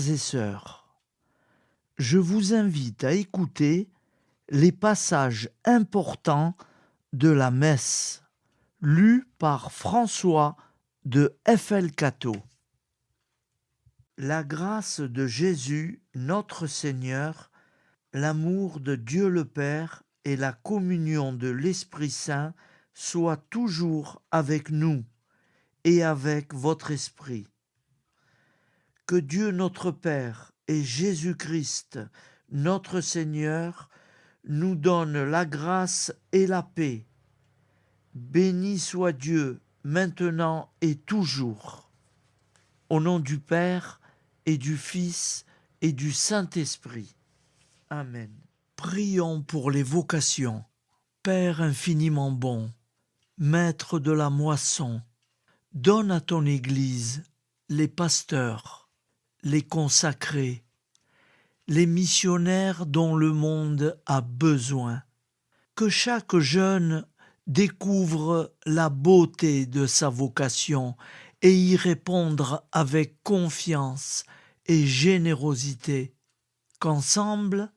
Frères et sœurs, je vous invite à écouter les passages importants de la messe lus par François de FL-Cateau. La grâce de Jésus, notre Seigneur, l'amour de Dieu le Père et la communion de l'Esprit Saint soient toujours avec nous et avec votre esprit. Que Dieu notre Père et Jésus-Christ, notre Seigneur, nous donne la grâce et la paix. Béni soit Dieu, maintenant et toujours. Au nom du Père et du Fils et du Saint-Esprit. Amen. Prions pour les vocations. Père infiniment bon, Maître de la moisson, donne à ton Église les pasteurs, les consacrés, les missionnaires dont le monde a besoin. Que chaque jeune découvre la beauté de sa vocation et y répondre avec confiance et générosité. Qu'ensemble,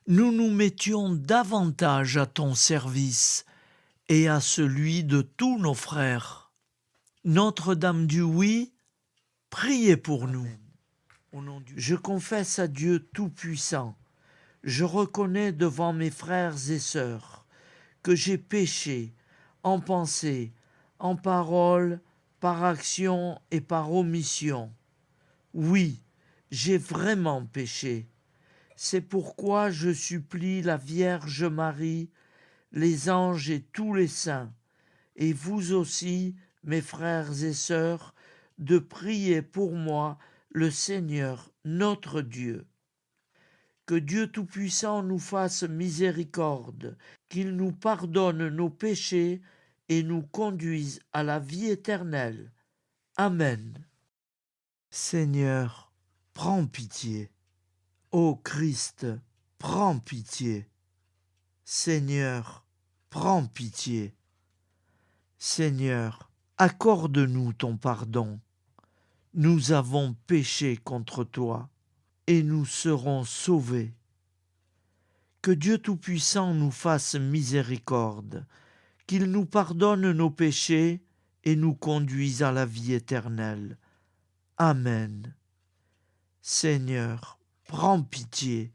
nous nous mettions davantage à ton service et à celui de tous nos frères. Notre-Dame du Oui, priez pour nous. Je confesse à Dieu Tout-Puissant, je reconnais devant mes frères et sœurs que j'ai péché en pensée, en parole, par action et par omission. Oui, j'ai vraiment péché. C'est pourquoi je supplie la Vierge Marie, les anges et tous les saints, et vous aussi, mes frères et sœurs, de prier pour moi le Seigneur notre Dieu. Que Dieu Tout-Puissant nous fasse miséricorde, qu'il nous pardonne nos péchés et nous conduise à la vie éternelle. Amen. Seigneur, prends pitié. Ô Christ, prends pitié. Seigneur, prends pitié. Seigneur, accorde-nous ton pardon. Nous avons péché contre toi et nous serons sauvés. Que Dieu Tout-Puissant nous fasse miséricorde, qu'il nous pardonne nos péchés et nous conduise à la vie éternelle. Amen. Seigneur, prends pitié.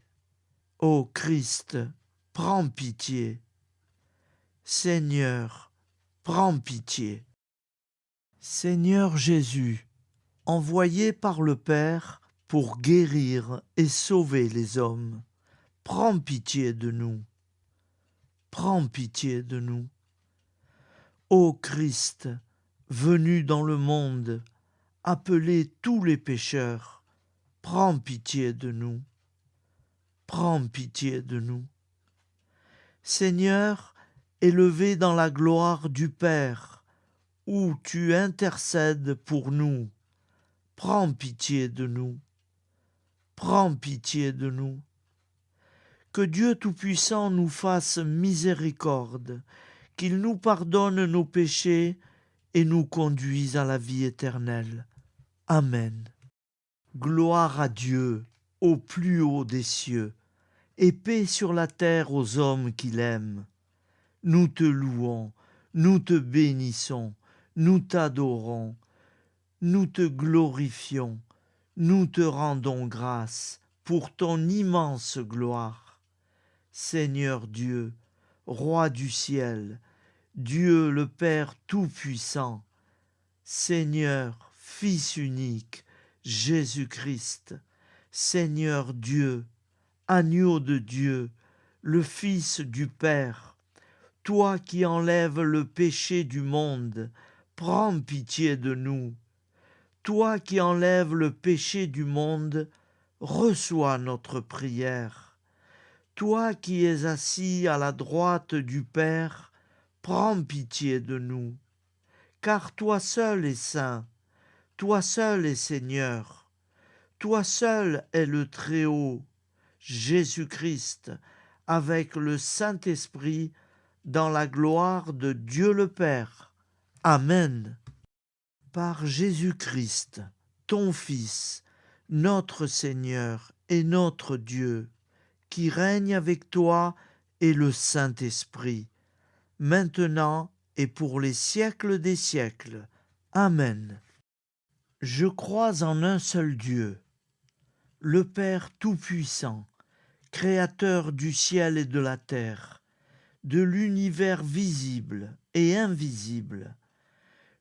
Ô Christ, prends pitié. Seigneur, prends pitié. Seigneur Jésus, envoyé par le Père pour guérir et sauver les hommes, prends pitié de nous. Prends pitié de nous. Ô Christ, venu dans le monde, appeler tous les pécheurs, prends pitié de nous. Prends pitié de nous. Seigneur, élevé dans la gloire du Père, où tu intercèdes pour nous, prends pitié de nous. Prends pitié de nous. Que Dieu Tout-Puissant nous fasse miséricorde, qu'il nous pardonne nos péchés et nous conduise à la vie éternelle. Amen. Gloire à Dieu, au plus haut des cieux, et paix sur la terre aux hommes qu'il aime. Nous te louons, nous te bénissons, nous t'adorons, nous te glorifions, nous te rendons grâce pour ton immense gloire. Seigneur Dieu, Roi du ciel, Dieu le Père Tout-Puissant, Seigneur, Fils unique, Jésus-Christ, Seigneur Dieu, Agneau de Dieu, le Fils du Père, toi qui enlèves le péché du monde, prends pitié de nous. Toi qui enlèves le péché du monde, reçois notre prière. Toi qui es assis à la droite du Père, prends pitié de nous. Car toi seul es saint, toi seul es Seigneur, toi seul es le Très-Haut, Jésus-Christ, avec le Saint-Esprit, dans la gloire de Dieu le Père. Amen. Par Jésus-Christ, ton Fils, notre Seigneur et notre Dieu, qui règne avec toi et le Saint-Esprit, maintenant et pour les siècles des siècles. Amen. Je crois en un seul Dieu, le Père Tout-Puissant, Créateur du ciel et de la terre, de l'univers visible et invisible.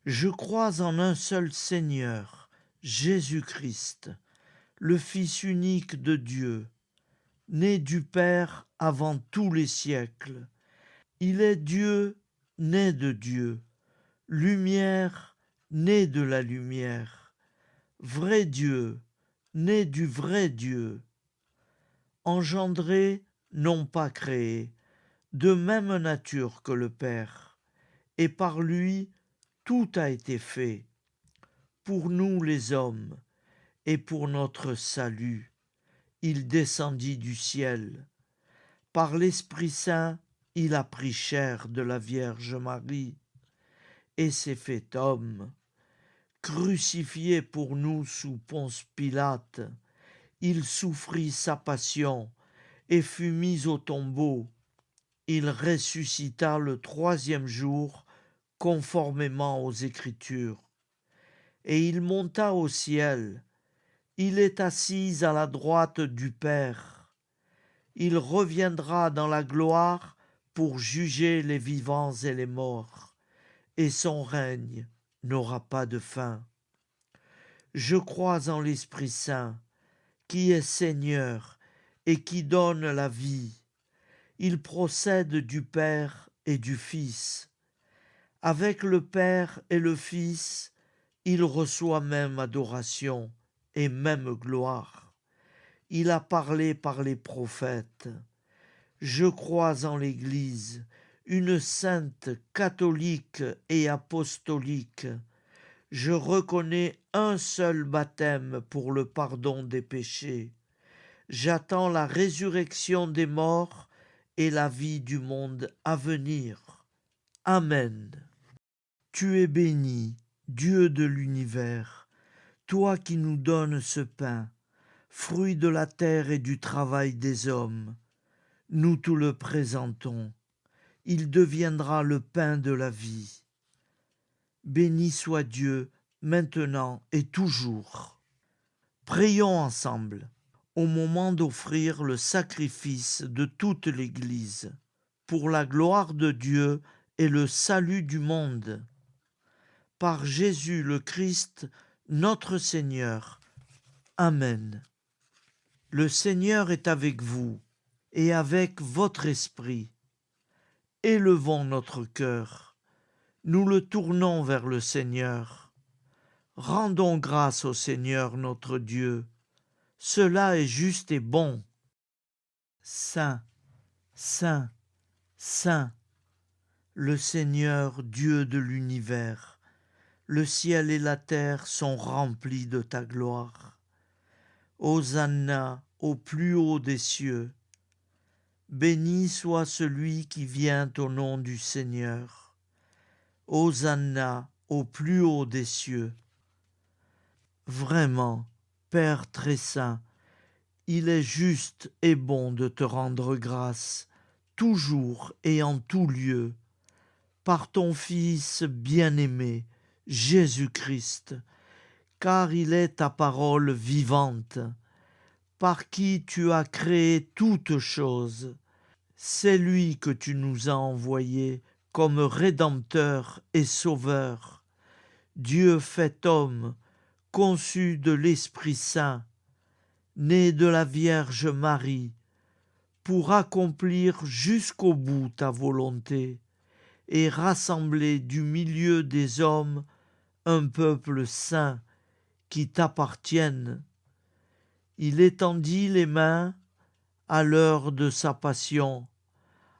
Je crois en un seul Seigneur, Jésus-Christ, le Fils unique de Dieu, né du Père avant tous les siècles. Il est Dieu, né de Dieu, lumière, né de la lumière, vrai Dieu, né du vrai Dieu, engendré, non pas créé, de même nature que le Père, et par lui tout a été fait, pour nous les hommes, et pour notre salut. Il descendit du ciel. Par l'Esprit Saint, il a pris chair de la Vierge Marie, et s'est fait homme. Crucifié pour nous sous Ponce Pilate, il souffrit sa passion et fut mis au tombeau. Il ressuscita le troisième jour, conformément aux Écritures. Et il monta au ciel. Il est assis à la droite du Père. Il reviendra dans la gloire pour juger les vivants et les morts, et son règne n'aura pas de fin. Je crois en l'Esprit Saint, qui est Seigneur et qui donne la vie. Il procède du Père et du Fils. Avec le Père et le Fils, il reçoit même adoration et même gloire. Il a parlé par les prophètes. Je crois en l'Église, une sainte, catholique et apostolique. Je reconnais un seul baptême pour le pardon des péchés. J'attends la résurrection des morts et la vie du monde à venir. Amen. Tu es béni, Dieu de l'univers, toi qui nous donnes ce pain, fruit de la terre et du travail des hommes. Nous te le présentons. Il deviendra le pain de la vie. Béni soit Dieu, maintenant et toujours. Prions ensemble, au moment d'offrir le sacrifice de toute l'Église, pour la gloire de Dieu et le salut du monde. Par Jésus le Christ, notre Seigneur. Amen. Le Seigneur est avec vous et avec votre esprit. Élevons notre cœur. Nous le tournons vers le Seigneur. Rendons grâce au Seigneur notre Dieu. Cela est juste et bon. Saint, Saint, Saint, le Seigneur Dieu de l'univers. Le ciel et la terre sont remplis de ta gloire. Hosanna au plus haut des cieux. Béni soit celui qui vient au nom du Seigneur. Hosanna au plus haut des cieux. Vraiment, Père très saint, il est juste et bon de te rendre grâce, toujours et en tout lieu, par ton Fils bien-aimé, Jésus-Christ, car il est ta parole vivante, par qui tu as créé toutes choses. C'est lui que tu nous as envoyé comme Rédempteur et Sauveur, Dieu fait homme, conçu de l'Esprit Saint, né de la Vierge Marie, pour accomplir jusqu'au bout ta volonté et rassembler du milieu des hommes un peuple saint qui t'appartienne. Il étendit les mains à l'heure de sa passion,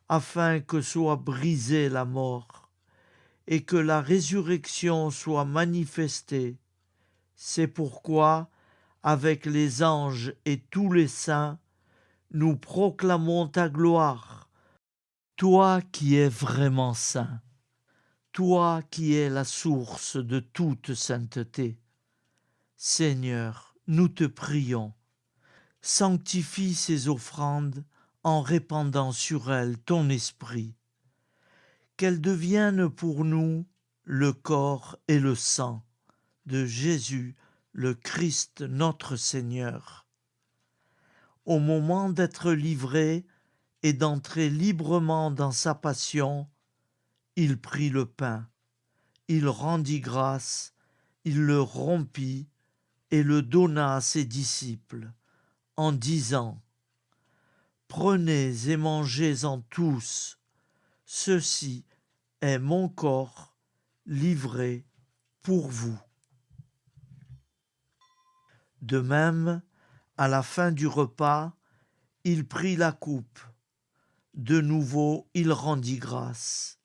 afin que soit brisée la mort et que la résurrection soit manifestée. C'est pourquoi, avec les anges et tous les saints, nous proclamons ta gloire, toi qui es vraiment saint, toi qui es la source de toute sainteté. Seigneur, nous te prions. Sanctifie ces offrandes en répandant sur elles ton esprit. Qu'elles deviennent pour nous le corps et le sang de Jésus, le Christ notre Seigneur. Au moment d'être livré et d'entrer librement dans sa passion, il prit le pain, il rendit grâce, il le rompit et le donna à ses disciples, en disant : Prenez et mangez-en tous, ceci est mon corps livré pour vous. De même, à la fin du repas, il prit la coupe. De nouveau, il rendit grâce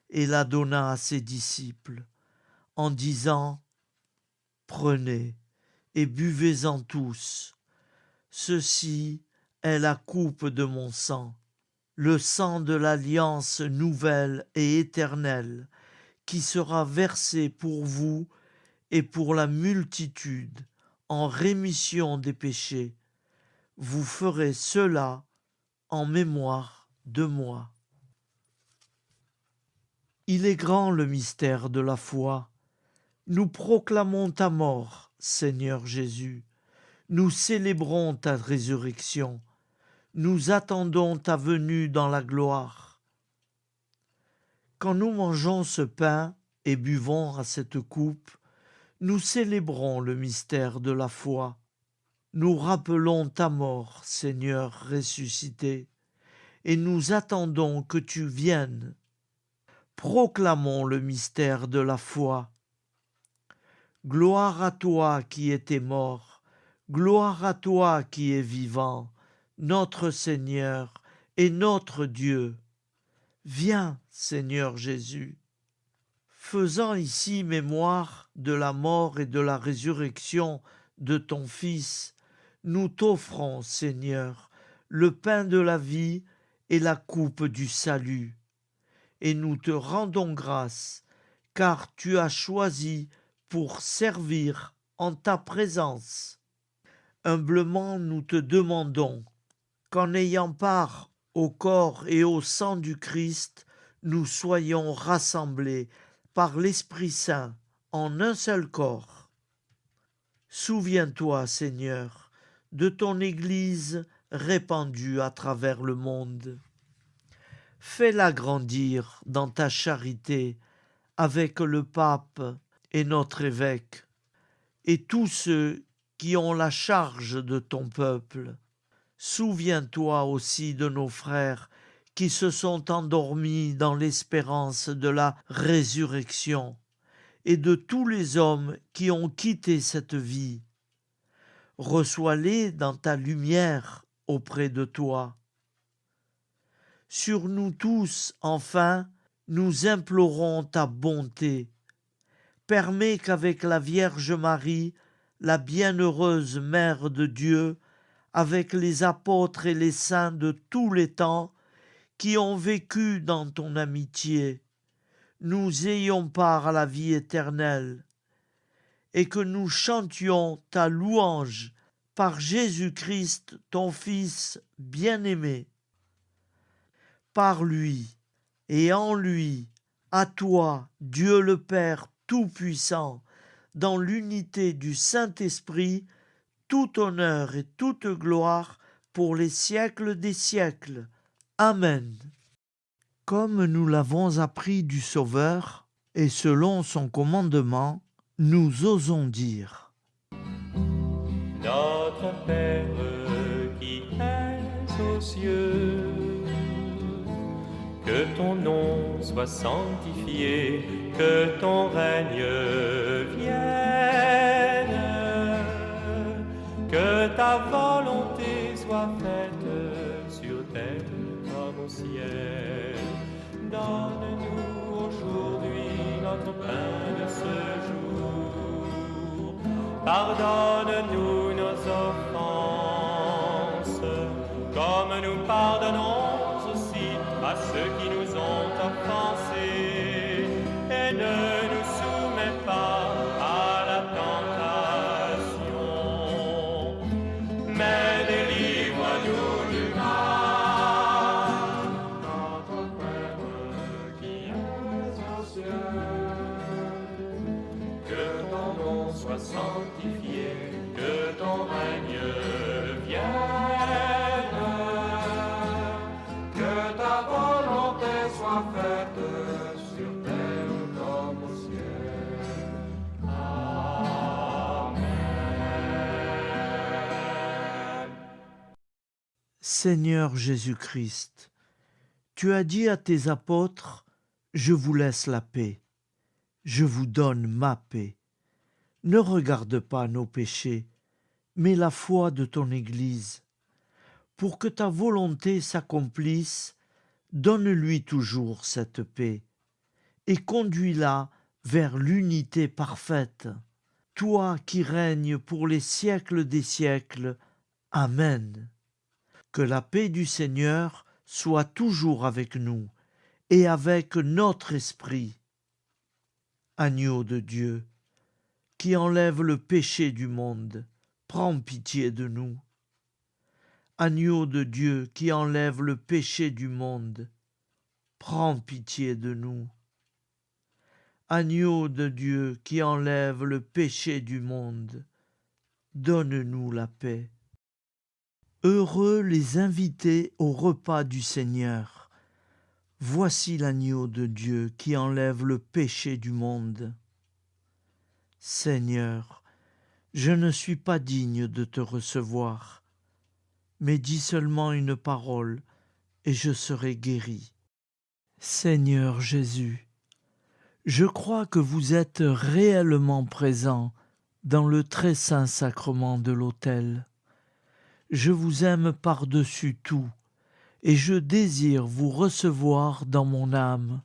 et la donna à ses disciples, en disant : Prenez et buvez-en tous. Ceci est la coupe de mon sang, le sang de l'alliance nouvelle et éternelle, qui sera versé pour vous et pour la multitude en rémission des péchés. Vous ferez cela en mémoire de moi. Il est grand le mystère de la foi. Nous proclamons ta mort, Seigneur Jésus. Nous célébrons ta résurrection. Nous attendons ta venue dans la gloire. Quand nous mangeons ce pain et buvons à cette coupe, nous célébrons le mystère de la foi. Nous rappelons ta mort, Seigneur ressuscité, et nous attendons que tu viennes. Proclamons le mystère de la foi. Gloire à toi qui étais mort, gloire à toi qui es vivant, notre Seigneur et notre Dieu. Viens, Seigneur Jésus. Faisant ici mémoire de la mort et de la résurrection de ton Fils, nous t'offrons, Seigneur, le pain de la vie et la coupe du salut. Et nous te rendons grâce, car tu as choisi pour servir en ta présence. Humblement nous te demandons qu'en ayant part au corps et au sang du Christ, nous soyons rassemblés par l'Esprit Saint en un seul corps. Souviens-toi, Seigneur, de ton Église répandue à travers le monde. Fais-la grandir dans ta charité avec le pape et notre évêque, et tous ceux qui ont la charge de ton peuple. Souviens-toi aussi de nos frères qui se sont endormis dans l'espérance de la résurrection, et de tous les hommes qui ont quitté cette vie. Reçois-les dans ta lumière auprès de toi. Sur nous tous, enfin, nous implorons ta bonté. Permets qu'avec la Vierge Marie, la bienheureuse Mère de Dieu, avec les apôtres et les saints de tous les temps qui ont vécu dans ton amitié, nous ayons part à la vie éternelle, et que nous chantions ta louange par Jésus-Christ, ton Fils bien-aimé. Par lui et en lui, à toi, Dieu le Père Tout-Puissant, dans l'unité du Saint-Esprit, tout honneur et toute gloire pour les siècles des siècles. Amen. Comme nous l'avons appris du Sauveur, et selon son commandement, nous osons dire : Notre Père qui es aux cieux, que ton nom soit sanctifié, que ton règne vienne, que ta volonté soit faite sur terre comme au ciel. Donne-nous aujourd'hui notre pain de ce jour. Pardonne-nous nos offenses, comme nous pardonnons aussi à ceux qui nous ont offensés. Et ne nous soumets pas à la tentation, soit faite sur terre comme au ciel. Amen. Seigneur Jésus-Christ, tu as dit à tes apôtres, « Je vous laisse la paix, je vous donne ma paix. » Ne regarde pas nos péchés, mais la foi de ton Église. Pour que ta volonté s'accomplisse, donne-lui toujours cette paix et conduis-la vers l'unité parfaite. Toi qui règnes pour les siècles des siècles. Amen. Que la paix du Seigneur soit toujours avec nous et avec notre esprit. Agneau de Dieu, qui enlève le péché du monde, prends pitié de nous. Agneau de Dieu qui enlève le péché du monde, prends pitié de nous. Agneau de Dieu qui enlève le péché du monde, donne-nous la paix. Heureux les invités au repas du Seigneur. Voici l'agneau de Dieu qui enlève le péché du monde. Seigneur, je ne suis pas digne de te recevoir, mais dis seulement une parole et je serai guéri. Seigneur Jésus, je crois que vous êtes réellement présent dans le très saint sacrement de l'autel. Je vous aime par-dessus tout et je désire vous recevoir dans mon âme.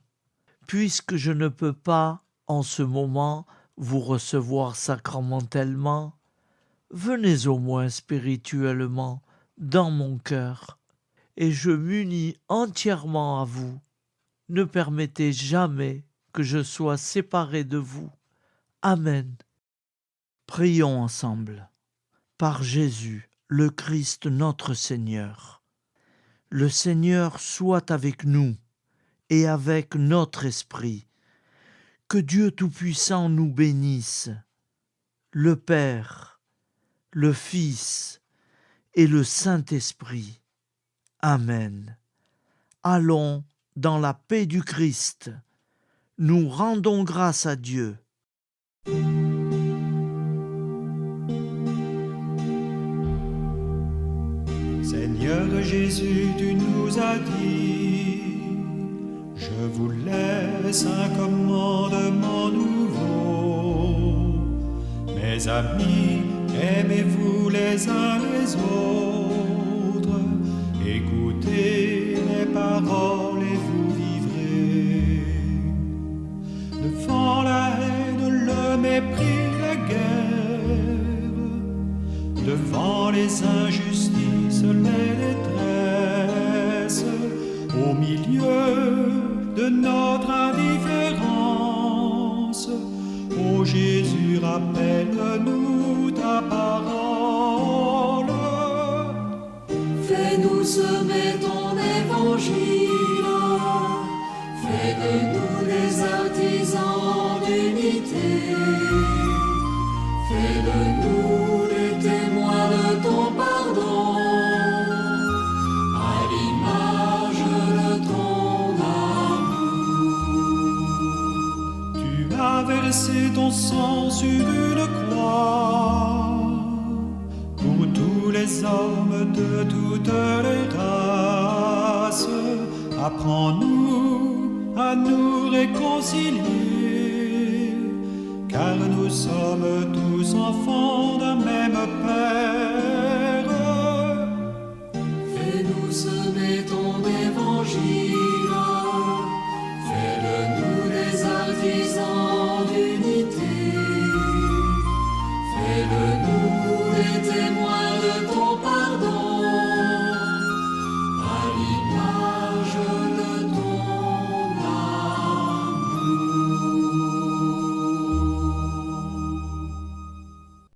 Puisque je ne peux pas, en ce moment, vous recevoir sacramentellement, venez au moins spirituellement dans mon cœur, et je m'unis entièrement à vous. Ne permettez jamais que je sois séparé de vous. Amen. Prions ensemble. Par Jésus, le Christ notre Seigneur. Le Seigneur soit avec nous et avec notre esprit. Que Dieu Tout-Puissant nous bénisse, le Père, le Fils et le Saint-Esprit. Amen. Allons dans la paix du Christ. Nous rendons grâce à Dieu. Seigneur Jésus, tu nous as dit, je vous laisse un commandement nouveau. Mes amis, aimez-vous les uns les autres, écoutez mes paroles et vous vivrez. Devant la haine, le mépris, la guerre, devant les injustices, les détresses, au milieu de notre indifférence, ô Jésus, rappelle-nous ta parole. Fais-nous semer ton évangile, fais de nous des artisans d'unité, fais de nous des témoins de ton pardon, à l'image de ton amour. Tu as versé ton sang sur une croix pour tous les hommes de toutes les races. Apprends-nous à nous réconcilier